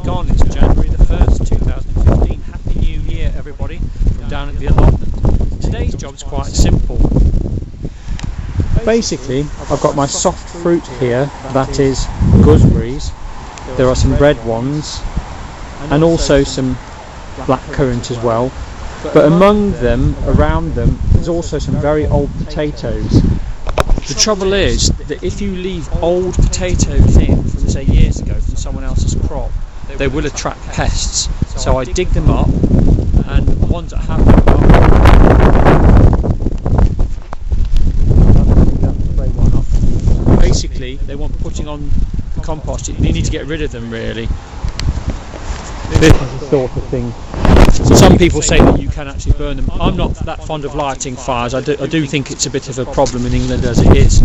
gone. It's January the 1st, 2015. Happy New Year, everybody, from down at the allotment. Today's job is quite simple. Basically, I've got my soft fruit here, that is gooseberries. There are some red ones, and also some black currant as well. But among them, around them, there's also some very old potatoes. The trouble is that if you leave old potatoes in from, say, years ago from someone else's crop, they will attract pests. So I dig them up, and the ones that have them up, basically they want putting on the compost. You need to get rid of them, really. This is the sort of thing. Some people say that you can actually burn them. I'm not that fond of lighting fires. I do think it's a bit of a problem in England as it is.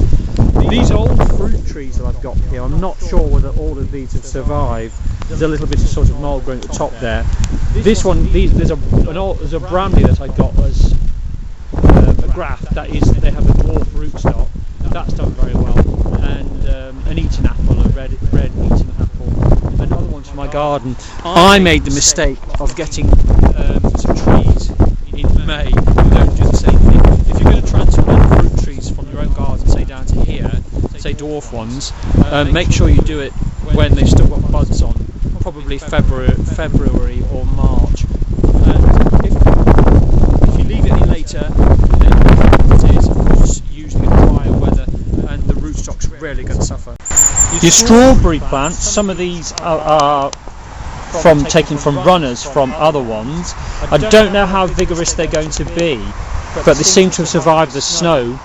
These old fruit trees that I've got here, I'm not sure whether all of these have survived. There's a little bit of sort of mould growing at the top there. This one, there's a bramley that I got as a graft. That is, they have a dwarf rootstock. That's done very well. And an eaten apple, a red eaten apple. Another one from my garden. I made the mistake of getting some trees in May. You don't do the same thing. If you're going to transplant fruit trees from your own garden, say down to here, say dwarf ones, make sure you do it when they've still got buds on, probably February or March. And if you leave it any later, then it is, of course, usually drier weather, and the rootstock's really going to suffer. Your strawberry plants, some of these are taken from runners from other ones. I don't know how vigorous they're going to be, but they seem to have survived the snow,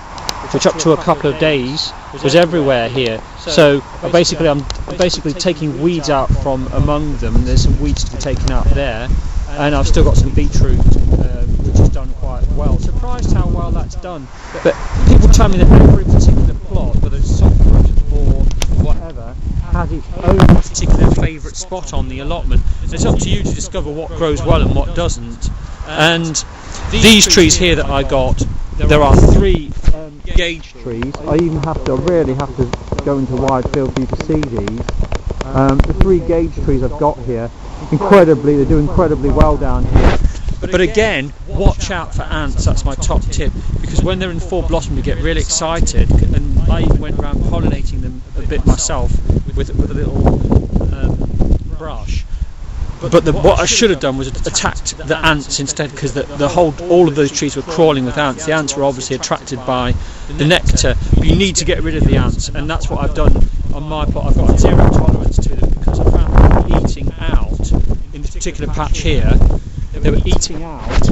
which up to a couple of days was everywhere here. So I'm basically taking weeds out from among them. There's some weeds to be taken out there, and I've still got some beetroot, which has done quite well. Surprised how well that's done. But people tell me that every particular plot, whether it's soft fruit or whatever, has its own particular favourite spot on the allotment. It's up to you to discover what grows well and what doesn't. And these trees here that I got, there are 3 gauge trees. I really have to go into wide field for you to see these. The 3 gauge trees I've got here, they do incredibly well down here. But again, watch out for ants. That's my top tip, because when they're in full blossom you get really excited, and I even went around pollinating them a bit myself with a little brush. But what I should have done was attacked the ants instead, because all of those trees were crawling with ants. The ants were obviously attracted by the nectar, but you need to get rid of the ants, and that's what I've done on my plot. I've got a zero tolerance to them, because I found them eating out in this particular patch here. They were eating out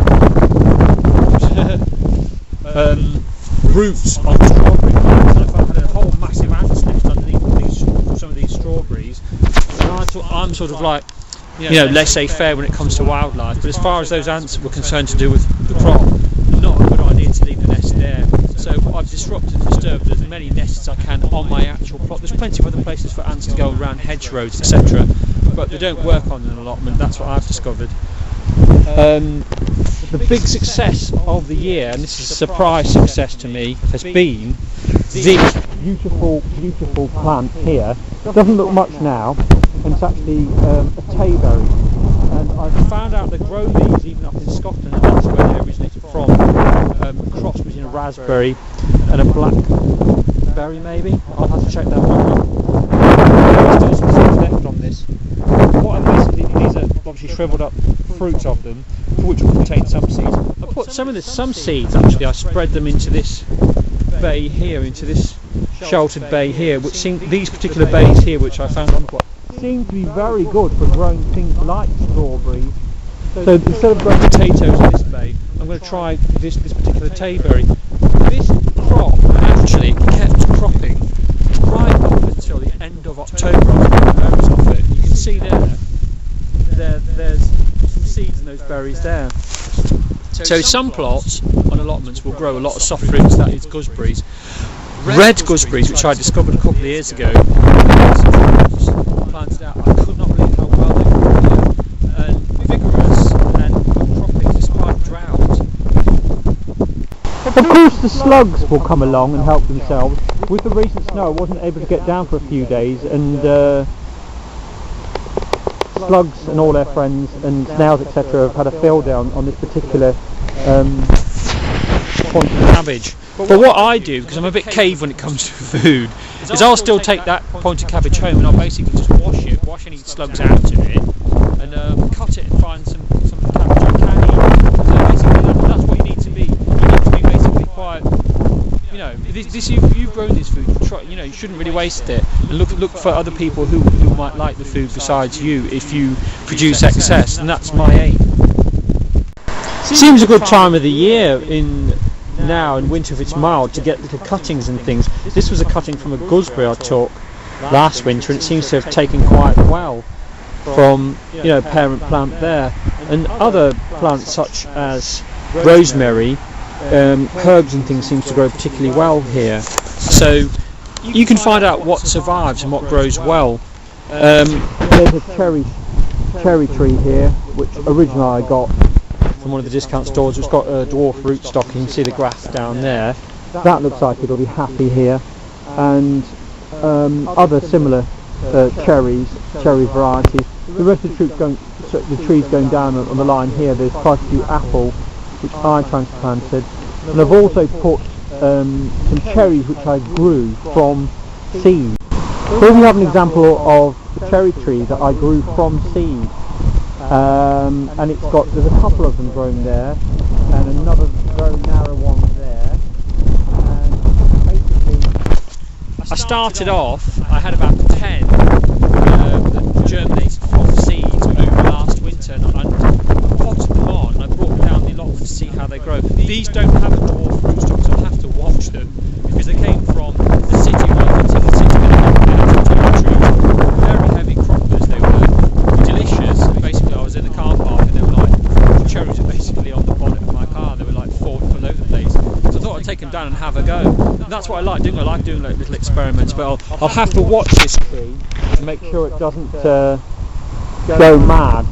roots on strawberry plants, and I found I had a whole massive ant's nest underneath some of these strawberries. And I'm sort of like, laissez-faire when it comes to wildlife, but as far as those ants were concerned to do with the crop, not a good idea to leave the nest there. So I've disrupted and disturbed as many nests as I can on my actual plot. There's plenty of other places for ants to go around hedgerows, etc., but they don't work on an allotment. That's what I've discovered. The big success of the year, and this is a surprise success to me, has been this beautiful plant here. Doesn't look much now, and it's actually a tayberry. And I've found out they grow these even up in Scotland, and that's where they originated from. A cross between a raspberry and a blackberry, maybe. I'll have to check that one. There's still some seeds left on this. These are obviously shriveled up fruits of them, which will contain some seeds. I put some seeds actually. I spread them into this bay here, into this sheltered bay here, these particular bays here, which I found on the plot, seem to be very good for growing things like strawberries. So instead of growing potatoes in this bay, I'm going to try this particular tayberry. This crop actually kept cropping right up until the end of October. I was getting berries off it. You can see there's some seeds in those berries there. So some plots on allotments will grow a lot of soft fruits, that is gooseberries. Red gooseberries, which I discovered a couple of years ago, planted out. I could not believe how well they grew here, and vigorous and cropping despite drought. Of course the slugs will come along and help themselves. With the recent snow I wasn't able to get down for a few days, and slugs and all their friends and snails, etc., have had a field day on this particular point of cabbage. But what I do, because I'm a bit cave when it comes to food, is I'll still take that pointed cabbage home and I'll basically just wash any slugs out of it, and cut it and find some cabbage I can eat. So basically that's what you need to be. You need to be basically quite, you know, you've grown this food, you shouldn't really waste it, and look for other people who might like the food besides you if you produce excess, and that's my aim. Seems a good time of the year now in winter if it's mild to get little cuttings and things. This was a cutting from a gooseberry I took last winter, and it seems to have taken quite well from parent plant there, and other plants such as rosemary, herbs and things seems to grow particularly well here. So you can find out what survives and what grows well. There's a cherry tree here which originally I got from one of the discount stores. It's got a dwarf rootstock. You can see the grass down there. That looks like it'll be happy here, and other similar cherry varieties. The rest of the trees going down on the line here, there's quite a few apple which I transplanted, and I've also put some cherries which I grew from seed. Here we have an example of the cherry tree that I grew from seed. And there's a couple of them growing there, and another very narrow one there. And basically, I started off, I had about 10 that germinated from seeds over last winter, and I potted them on, and I brought them down the allotment to see how they grow. These don't have a dwarf rootstock, so I'll have to watch them, because they came from the city, very heavy croppers. They were delicious, and basically I was in the car park and they were like, the cherries were basically on the bonnet of my car, and they were like falling all over the place. So I thought I'd take them down and have a go. And that's what I like doing. I like doing like little experiments, but I'll have to watch this tree to make sure it doesn't go mad.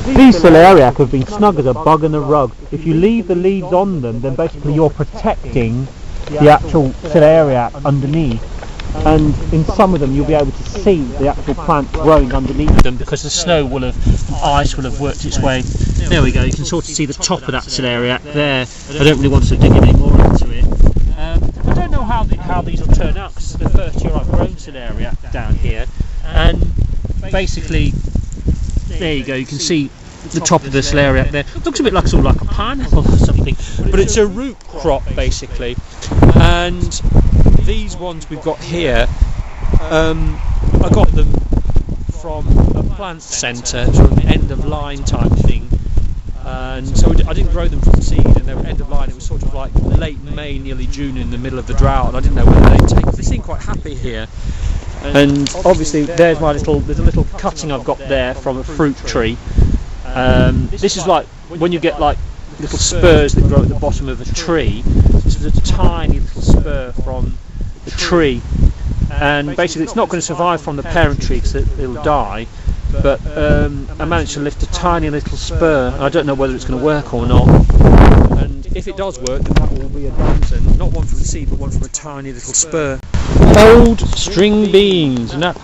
These celeriac have been snug as a bug in a rug. If you leave the leaves on them, then basically you're protecting the actual celeriac underneath. And in some of them you'll be able to see the actual plant growing underneath them, because the ice will have worked its way. There we go, you can sort of see the top of that celeriac there. I don't really want to dig any more into it. I don't know how these will turn out, because this is the first year I've grown celeriac down here, and basically there you go, you can see the top of the celeriac there. It looks a bit like sort of like a pineapple or something, but it's a root crop basically. And these ones we've got here, I got them from a plant centre, sort of an end of line type thing, and so I didn't grow them from seed, and they were end of line. It was sort of like late May, nearly June, in the middle of the drought, and I didn't know whether they'd take. They seem quite happy here, and obviously there's a little cutting I've got there from a fruit tree. This is like when you get like little spurs that grow at the bottom of a tree. This is a tiny little spur from the tree, and basically it's not going to survive from the parent tree because it'll die, but I managed to lift a tiny little spur, and I don't know whether it's going to work or not, and if it does work then that will be a damson, not one from the seed but one from a tiny little spur. Old string beans. Now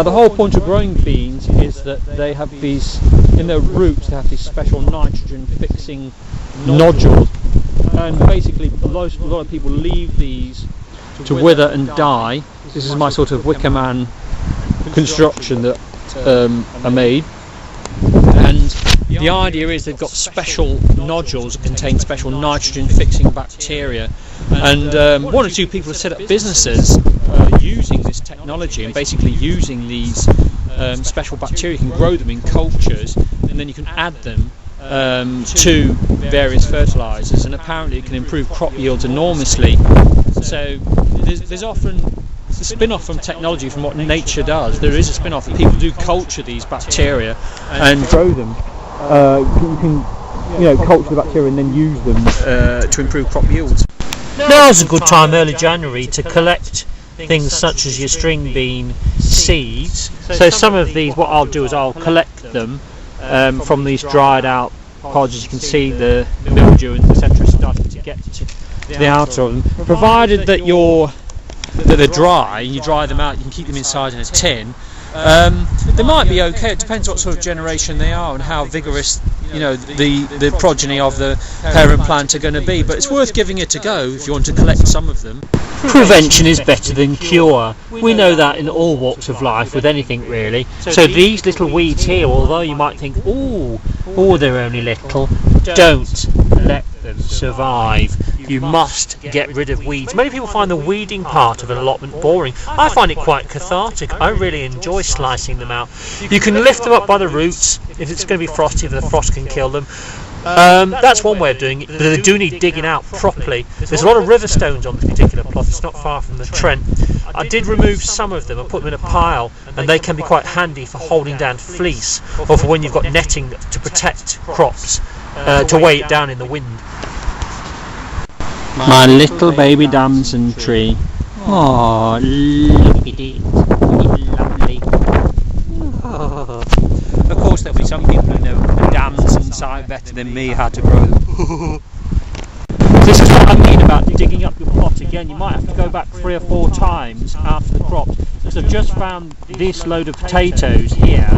the whole point of growing beans is that they have these, in their roots they have these special nitrogen fixing nodules, and basically a lot of people leave these to wither and die. This is my sort of wicker man construction that I made, and the idea is they've got special nodules that contain special nitrogen fixing bacteria, and one or two people have set up businesses using this technology, and basically using these special bacteria. You can grow them in cultures, and then you can add them to various fertilisers, and apparently it can improve crop yields enormously. So there's often a spin-off from technology from what nature does. There is a spin-off that people do culture these bacteria and grow them. You can culture the bacteria and then use them to improve crop yields. Now's a good time, early January, to collect things such as your string bean seeds. So some of these, what I'll do is I'll collect them from these dried out pods. As you can see, the mildew and etc. starting to get to the outer of them. Provided that they're dry, you dry them out, you can keep them inside in a tin. They might be okay. It depends what sort of generation they are and how vigorous, you know, the progeny of the parent plant are going to be. But it's worth giving it a go if you want to collect some of them. Prevention is better than cure. We know that in all walks of life with anything really. So these little weeds here, although you might think, oh, they're only little, don't let them survive. You must get rid of weeds. Many people find the weeding part of an allotment boring. I find it quite cathartic. I really enjoy slicing them out. You can lift them up by the roots if it's going to be frosty, if the frost can kill them. That's one way of doing it, but they do need digging out properly. There's a lot of river stones on this particular plot. It's not far from the Trent. I did remove some of them and put them in a pile, and they can be quite handy for holding down fleece or for when you've got netting to protect crops, to weigh it down in the wind. My little baby damson tree. Oh, look at it. Lovely. Oh. Of course, there'll be some people who know the damson side better than me how to grow them. This is what I mean about digging up your plot again. You might have to go back 3 or 4 times after the crops. Because I've just found this load of potatoes here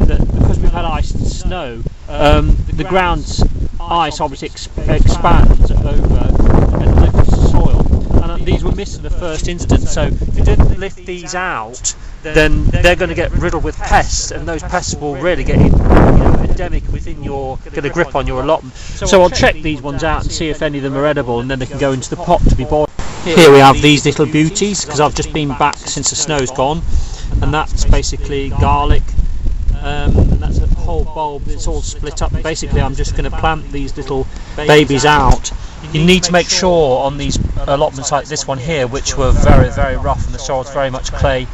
that, because we've had ice and snow, the ground's ice obviously expands over and lifts the soil. And these were missed in the first instance, so if you didn't lift these out, then they're going to get riddled with pests, and those pests will really get endemic within get a grip on your allotment. So I'll check these ones out and see if any of them are edible, and then they can go into the pot to be boiled. Here we have these little beauties, because I've just been back since the snow's gone, and that's basically garlic, and that's a whole bulb. It's all split up. Basically I'm just going to plant these little babies out. You need to make sure on these allotments like this one here, which were very, very rough and the soil's very much clay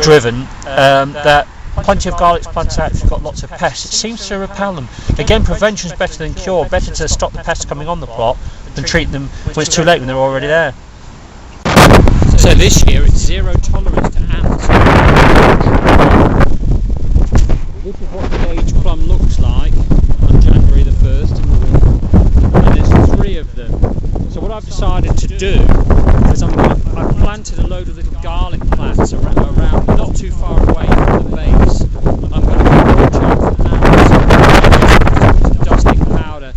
driven, that plenty of garlic's planted out if you've got lots of pests. It seems to repel them. Again, prevention is better than cure. Better to stop the pests coming on the plot than treat them when it's too late, when they're already there. So this year it's zero tolerance to ants. This is what the age plum looks like on January the 1st in the winter. And there's 3 of them. So what I've decided to do is I've planted a load of little garlic plants around not too far away from the base. I'm going to watch out for ants, dusting powder.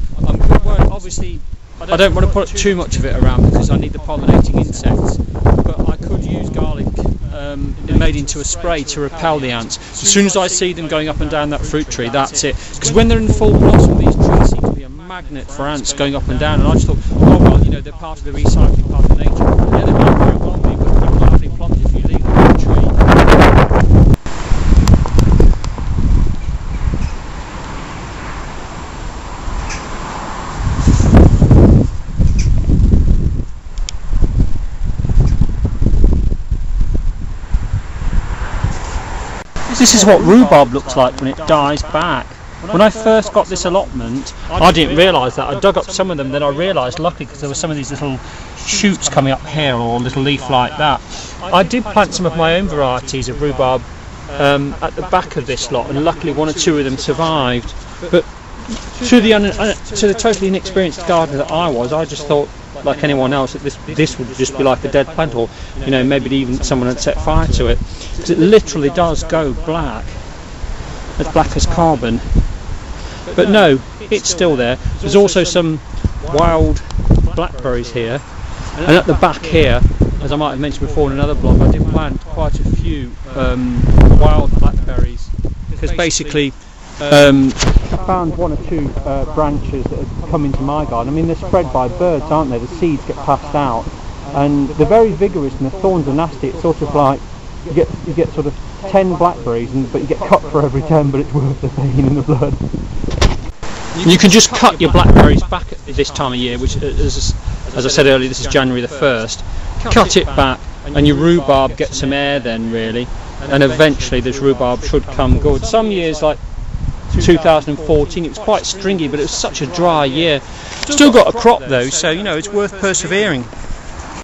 Obviously I don't want to put too much of it around because I need the pollinating insects, but I could use garlic made into a spray to repel the ants. As soon as I see them going up and down that fruit tree, that's it. Because when they're in full blossom, these trees seem to be a magnet for ants going up and down, and I just thought, oh well, you know, they're part of the recycling, part of nature. Yeah, they might very well be, but they're badly plotted if you leave them in the tree. This is what rhubarb looks like when it dies back. When I first got this allotment, I didn't realise that. I dug up some of them, then I realised, luckily, because there were some of these little shoots coming up here, or a little leaf like that. I did plant some of my own varieties of rhubarb at the back of this lot, and luckily 1 or 2 of them survived. But to the totally inexperienced gardener that I was, I just thought, like anyone else, that this would just be like a dead plant, or you know, maybe even someone had set fire to it, because it literally does go black, as black as carbon. But no, it's still there. There's also some wild blackberries here, and at the back here, as I might have mentioned before in another blog, I did plant quite a few wild blackberries, because basically I found 1 or 2 branches that have come into my garden. I mean, they're spread by birds, aren't they? The seeds get passed out, and they're very vigorous, and the thorns are nasty. It's sort of like you get sort of 10 blackberries, but you get cut for every 10, but it's worth the pain in the blood. You can just cut your blackberries back at this time of year, which is, as I said earlier, this is January the 1st. Cut it back, and your rhubarb gets some air then, really, and eventually this rhubarb should come good. Some years, like 2014, it was quite stringy, but it was such a dry year. Still got a crop though, so you know, it's worth persevering.